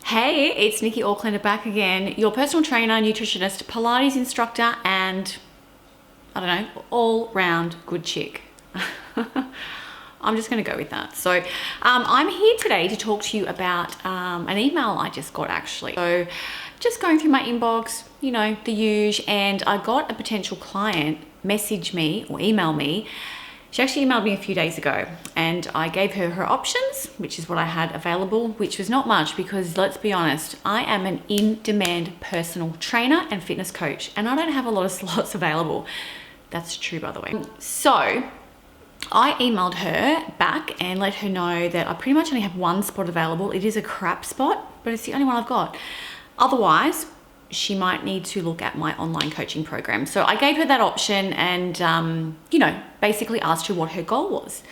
Hey, it's Nikki Xx back again, your personal trainer, nutritionist, Pilates instructor, and I don't know, all-round good chick. I'm just going to go with that. So I'm here today to talk to you about an email I just got actually. So just going through my inbox, you know, the usual, and I got a potential client message me or email me. She actually emailed me a few days ago and I gave her options, which is what I had available, which was not much because let's be honest, I am an in-demand personal trainer and fitness coach and I don't have a lot of slots available. That's true, by the way. So I emailed her back and let her know that I pretty much only have one spot available. It is a crap spot, but it's the only one I've got. Otherwise, she might need to look at my online coaching program. So I gave her that option and, you know, basically asked her what her goal was.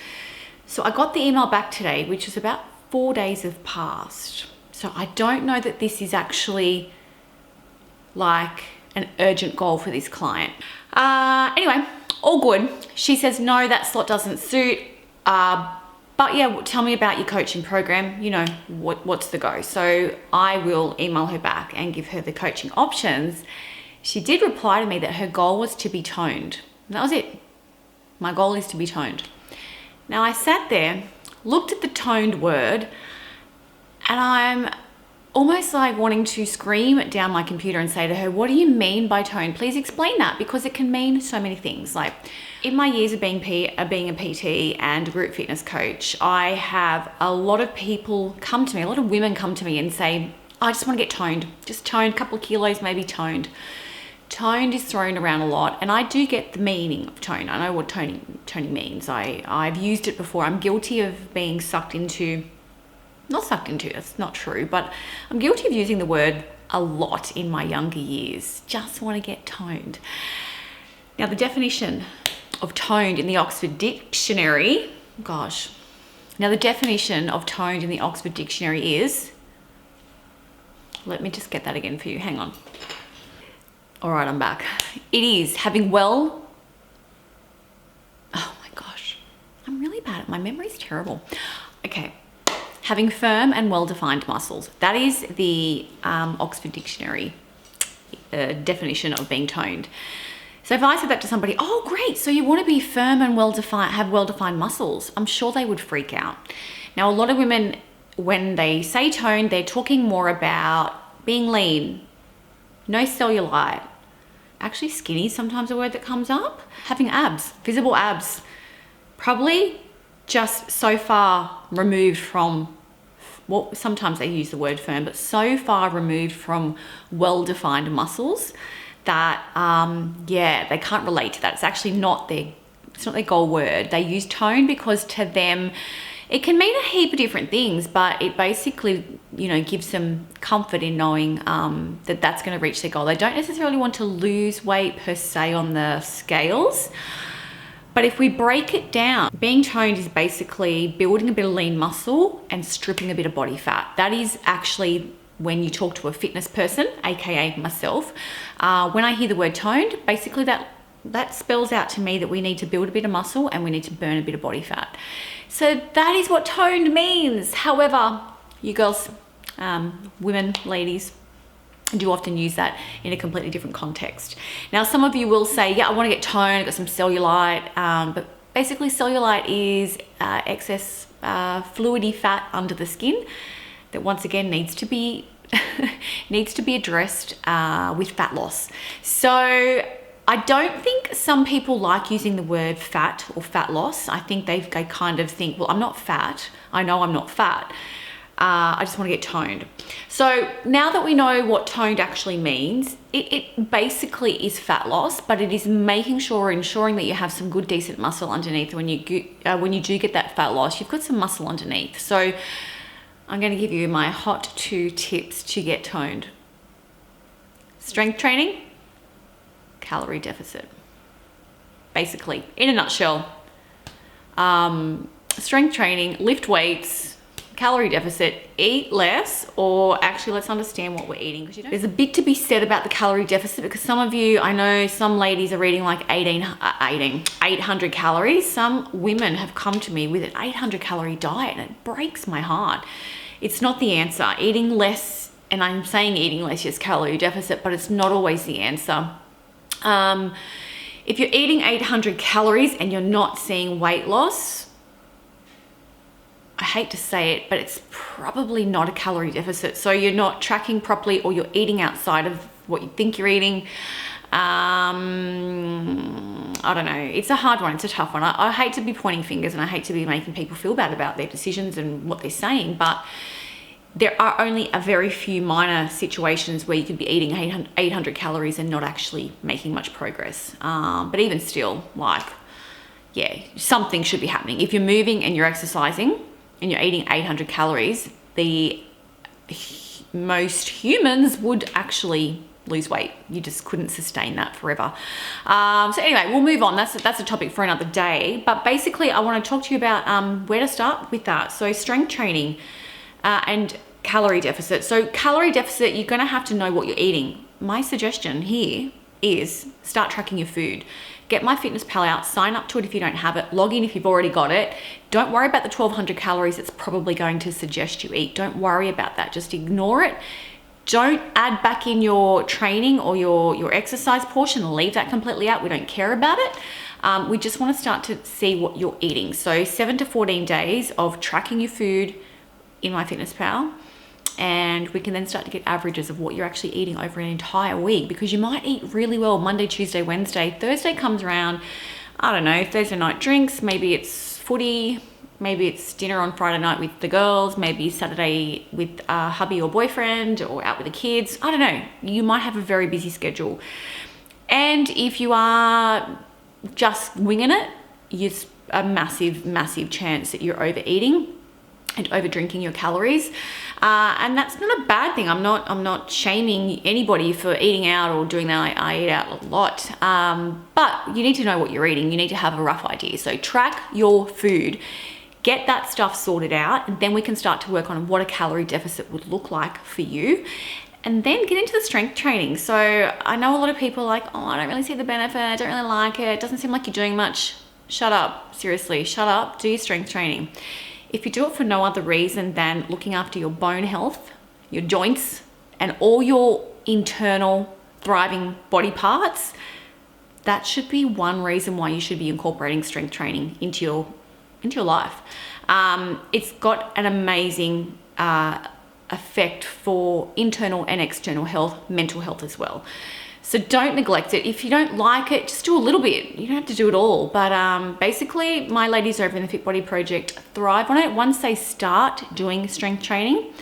So I got the email back today, which is about 4 days have passed. So I don't know that this is actually like an urgent goal for this client. Anyway, all good. She says, no, that slot doesn't suit. But yeah, tell me about your coaching program. You know, what's the go? So I will email her back and give her the coaching options. She did reply to me that her goal was to be toned. And that was it. My goal is to be toned. Now I sat there, looked at the toned word, and I'm almost like wanting to scream down my computer and say to her, what do you mean by toned? Please explain that, because it can mean so many things. Like in my years of being a PT and group fitness coach, I have a lot of people come to me, a lot of women come to me and say, I just want to get toned, just toned, a couple of kilos, maybe toned. Toned is thrown around a lot, and I do get the meaning of tone. I know what toning means. I've used it before. I'm guilty of being sucked into, not sucked into, that's not true, but I'm guilty of using the word a lot in my younger years. Just want to get toned. Now the definition of toned in the Oxford Dictionary, now the definition of toned in the Oxford Dictionary is, let me just get that again for you, hang on. All right, I'm back. It is having oh my gosh, I'm really bad at, my memory's terrible. Okay, having firm and well-defined muscles. That is the Oxford Dictionary definition of being toned. So if I said that to somebody, oh great, so you want to be firm and well-defined, have well-defined muscles, I'm sure they would freak out. Now a lot of women, when they say toned, they're talking more about being lean, no cellulite. Actually, skinny is sometimes a word that comes up. Having abs, visible abs, probably just so far removed from, well, sometimes they use the word firm, but so far removed from well-defined muscles that, yeah, they can't relate to that. It's actually not it's not their goal word. They use tone because to them, it can mean a heap of different things, but it basically, you know, gives them comfort in knowing that that's going to reach their goal. They don't necessarily want to lose weight per se on the scales, but if we break it down, being toned is basically building a bit of lean muscle and stripping a bit of body fat. That is actually when you talk to a fitness person, aka myself. When I hear the word toned, basically that spells out to me that we need to build a bit of muscle and we need to burn a bit of body fat. So that is what toned means. However, you girls, women, ladies, do often use that in a completely different context. Now, some of you will say, yeah, I want to get toned, I've got some cellulite, but basically cellulite is excess fluidy fat under the skin that once again needs to be addressed with fat loss. So I don't think some people like using the word fat or fat loss. I think they kind of think, well, I'm not fat. I know I'm not fat. I just want to get toned. So now that we know what toned actually means, it basically is fat loss, but it is ensuring that you have some good, decent muscle underneath. When you do get that fat loss, you've got some muscle underneath. So I'm going to give you my hot 2 tips to get toned. Strength training, calorie deficit. Basically, in a nutshell, strength training, lift weights, calorie deficit, eat less, or actually let's understand what we're eating. There's a bit to be said about the calorie deficit because some of you, I know some ladies are eating like 800 calories. Some women have come to me with an 800 calorie diet and it breaks my heart. It's not the answer. Eating less and I'm saying eating less, yes, calorie deficit, but it's not always the answer. If you're eating 800 calories and you're not seeing weight loss, I hate to say it, but it's probably not a calorie deficit. So you're not tracking properly, or you're eating outside of what you think you're eating. I don't know. It's a hard one. It's a tough one. I hate to be pointing fingers, and I hate to be making people feel bad about their decisions and what they're saying, but there are only a very few minor situations where you could be eating 800 calories and not actually making much progress. But even still, like, yeah, something should be happening. If you're moving and you're exercising and you're eating 800 calories, most humans would actually lose weight. You just couldn't sustain that forever. So anyway, we'll move on. That's a topic for another day. But basically, I want to talk to you about where to start with that. So strength training and calorie deficit. So calorie deficit, you're going to have to know what you're eating. My suggestion here is start tracking your food. Get MyFitnessPal out, sign up to it if you don't have it, log in if you've already got it. Don't worry about the 1200 calories it's probably going to suggest you eat. Don't worry about that. Just ignore it. Don't add back in your training or your exercise portion. Leave that completely out. We don't care about it. We just want to start to see what you're eating. So 7 to 14 days of tracking your food in MyFitnessPal, and we can then start to get averages of what you're actually eating over an entire week, because you might eat really well Monday, Tuesday, Wednesday. Thursday comes around, I don't know, Thursday night drinks, maybe it's footy, maybe it's dinner on Friday night with the girls, maybe Saturday with a hubby or boyfriend, or out with the kids. I don't know. You might have a very busy schedule. And if you are just winging it, it's a massive, massive chance that you're overeating and over drinking your calories. And that's not a bad thing. I'm not shaming anybody for eating out or doing that. I eat out a lot. But you need to know what you're eating. You need to have a rough idea. So track your food. Get that stuff sorted out, and then we can start to work on what a calorie deficit would look like for you. And then get into the strength training. So I know a lot of people are like, oh, I don't really see the benefit. I don't really like it. It doesn't seem like you're doing much. Shut up. Seriously, shut up. Do your strength training. If you do it for no other reason than looking after your bone health, your joints, and all your internal thriving body parts, that should be one reason why you should be incorporating strength training into your life. It's got an amazing effect for internal and external health, mental health as well. So don't neglect it. If you don't like it, just do a little bit. You don't have to do it all. But basically, my ladies over in the Fit Body Project thrive on it. Once they start doing strength training,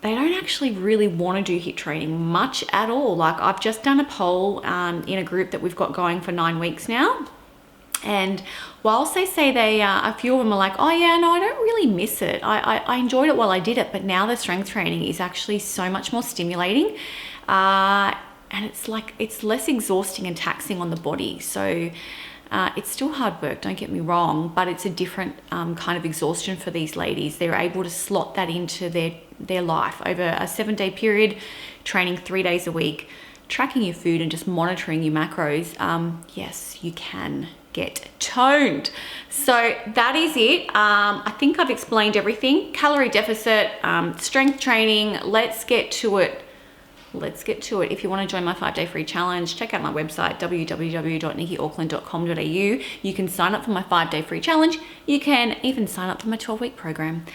they don't actually really want to do HIIT training much at all. Like, I've just done a poll in a group that we've got going for 9 weeks now. And whilst they say a few of them are like, oh yeah, no, I don't really miss it. I enjoyed it while I did it, but now the strength training is actually so much more stimulating. And it's less exhausting and taxing on the body. So it's still hard work, don't get me wrong, but it's a different kind of exhaustion for these ladies. They're able to slot that into their life over a 7-day period, training 3 days a week, tracking your food and just monitoring your macros. Yes, you can get toned. So that is it. I think I've explained everything. Calorie deficit, strength training. Let's get to it. If you want to join my 5-day free challenge, check out my website, www.nikkiauckland.com.au. You can sign up for my 5-day free challenge. You can even sign up for my 12-week program.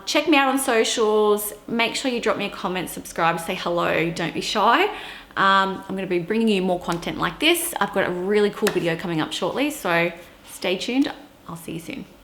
Check me out on socials. Make sure you drop me a comment, subscribe, say hello. Don't be shy. I'm going to be bringing you more content like this. I've got a really cool video coming up shortly, so stay tuned. I'll see you soon.